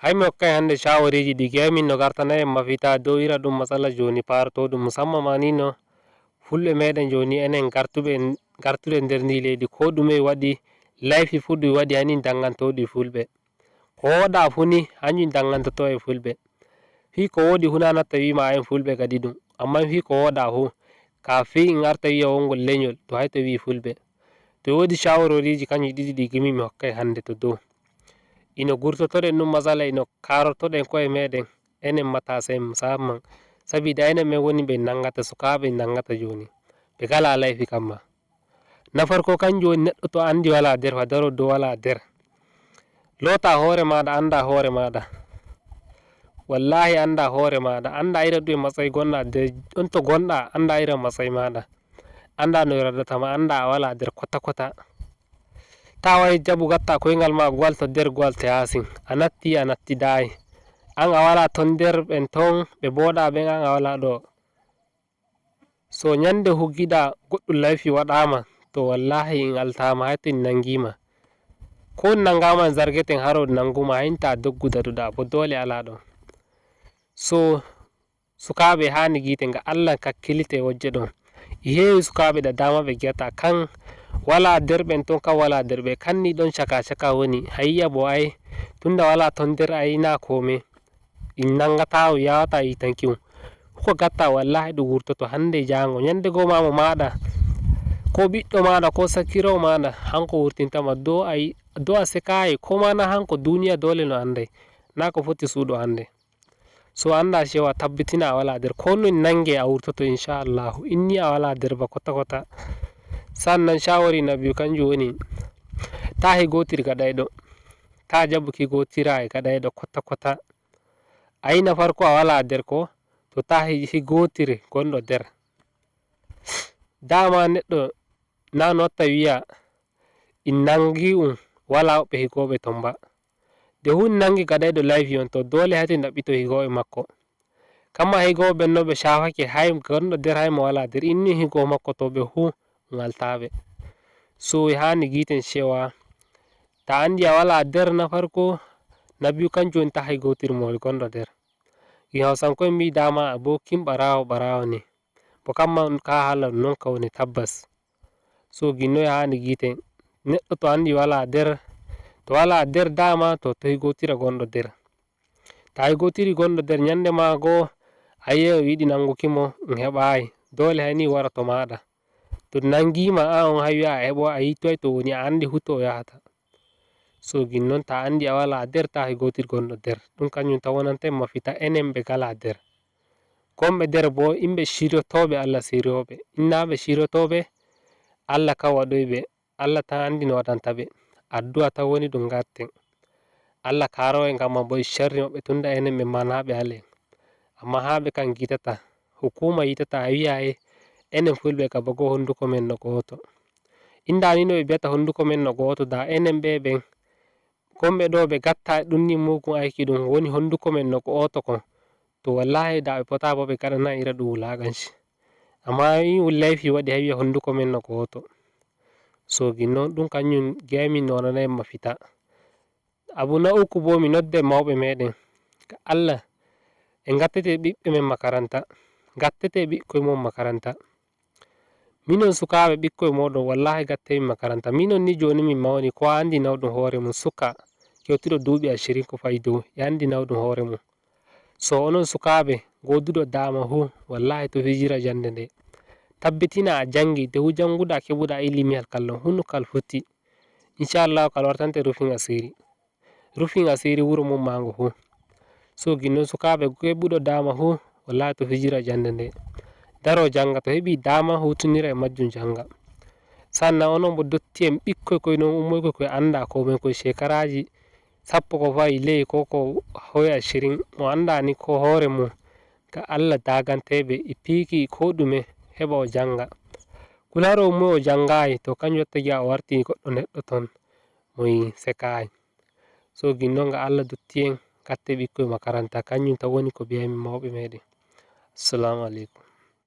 hay mi hokkay hande shawariji ɗi gemin no gartana en mafita dow ira ɗum matsala joni partoɗum musamman ma ni no fulɓe meɗen joni enen gartuɓe nder ndi leydi ko ɗume waɗi laifi fu ɗum waɗi hani dangantoɗi fulɓe ko woɗa fu ni hanjum dangantoto e fulɓe fi ko woɗi fu na natta wima en fulɓe gaɗi ɗum amma fi ko woɗa fu kafi en arta wi'a wongol lenyol to hay to wi fulɓe to wodi shawaroriji kanji ɗiɗi ɗi gimi mi hokkay hande to dow ino gurtotoɗen ɗum matsala ino karotoɗen koye meɗen enen matasa en musamman sabida enen min woni ɓe nangata sukaɓe nangata joni ɓe gala laifi kamma na farko kanjum woni neɗɗo to andi wala nder fa daro dow wala nder lota hore maɗa anda hore maɗa wallahi anda hore maɗa anda ira ɗume matsayi gonɗa nder ɗon to gonɗa anda ira matsayi maɗa anda no radatama anda a wala nder kota kota ta wai jaɓu gatta koyngal ma gwalta nder gwalta yasin a nattidayi an a wala ton nder ɓen ton ɓe boɗa ɓen an a wala ɗo so nyande hugiɗa goɗɗum laifi waɗama to wallahi en altama hay to en nangima ko en nangama en zargeten haro nanguma hay ta doggu daɗuɗa bo dole ala ɗon so sukaɓe hani giten ga Allah kakkilite wojje ɗon e hewi sukaɓe da dama ɓe giyata kan wala nder ɓen ton kan wala nder ɓe kanni ɗon chaka chaka woni ayiya bo ai tunda wala ton nder ai na kome en nangata yawata yitanki mo ko gatta wallahi ɗum wurtoto hande e jango nyande go mamo maɗa ko ɓiɗɗo maɗa ko sakkirawo maɗa hanko wurtintama dow a sekayi ko mana hanko duniya dole no andai na ko foti suuɗo hande so anda cewa tabbitina a wala nder ko no en nange a wurtoto inchallahu inni a wala nder ba kota kota sannan shawari na biyu kanjum woni ta higotir gaɗayɗo ta jaɓuki gotira e gaɗayɗo kota kota ayi na farko a wala nder ko to ta higotir gonɗo nder dama neɗɗo na no watta wi'a en nangi wala woɓɓe higoɓe ton ba nde hu en nangi gaɗayɗo laifi on to dole hay to en ɗaɓɓito higoɓe makko kamma higoɓe ɓen no ɓe shafake hay gonɗo nder hay mo wala nder inni higoɓe makko to ɓe hu ngaltaɓe so hani giten cewa ta andi a wala nder na farko na biyu kanjum woni ta higotir mo gonɗo nder yo hausanko'en mbi dama abokin ɓarawo ɓarawo ne bo kamma ka hala nonka woni tabbas so ginnoyi hani giten neɗɗo to andi wala nder dama to higotira gonɗo nder ta higotiri gonɗo nder nyande mago ayi'ai o yiɗi nanguki mo en heɓayi dole hay ni wara to maɗa to nangima an on hay wi'a a heɓo a yitowai to woni a andi hu to o yahata so ginnon ta andi a wala nder ta higotir gonɗo nder ɗum kanjum tan wonanta en mafita enen ɓe gala nder gonɓe nder bo yimɓe shiryotoɓe Allah shiryoɓe innaɓe shiryotoɓe Allah kan waɗoyɓe Allah tan andi no waɗanta ɓe addu'a tan woni ɗum gatten Allah karo en gamma bo e sharri maɓɓe tunda enen ɓe manaɓe halen amma haɓe kam gitata hukuma yitata a wi'a enen fulɓe ka bo go honduko men no goto inda ni no ɓe biyata honduko men no goto da enen ɓe ɓen gonɓe ɗo ɓe gatta ɗumni mugun aiki ɗum woni honduko men no goto kon to wallahi da ɓe pota bo ɓe gaɗana ira ɗum wulakanci amma yi laifi waɗi hay wi'a honduko men no goto so ginnon ɗum kanjum giyamin no wonana en mafita abu na uku bo mi nodda mawɓe meɗen ga Allah en gattete ɓiɓɓe men makaranta gattete ɓikkoye mon makaranta minon sukaɓe ɓikkoye moɗon wallahi gattemin makaranta minon ni joni min mawni ko andi nawɗum hore mum suka kewtiɗo duuɓi 20 ko fa'i dow e andi nawɗum hore mum so onon sukaɓe goduɗo dama fu wallahi to fijira jande nde tabbitina a jangi nde hu janguɗa keɓuɗa ilimiyal kallon hu no kal foti inchallahu kal wartante rufin asiri wuro mon mango fu so ginnon sukaɓe keɓuɗo dama fu wallahi to fijira jande nde daro janga to heɓi dama hutunira e majjum janga sannan onon bo dotti en ɓikkoy koye non ummoykoy koye anda komin koye shekaraji 10 ko fa'i ley ko ko hoye 20 mo andani ko hore mum ga Allah daganteɓe e piki ko ɗume heɓa o janga kularo ummoy o jangayi to kanjum watta gi'a o warti goɗɗo neɗɗo ton moyi sekayi so ginnon ga Allah dotti en gatte ɓikkoye makaranta kanjum tan woni ko mbiyanmi mawɓe meɗen assalamu aleykum.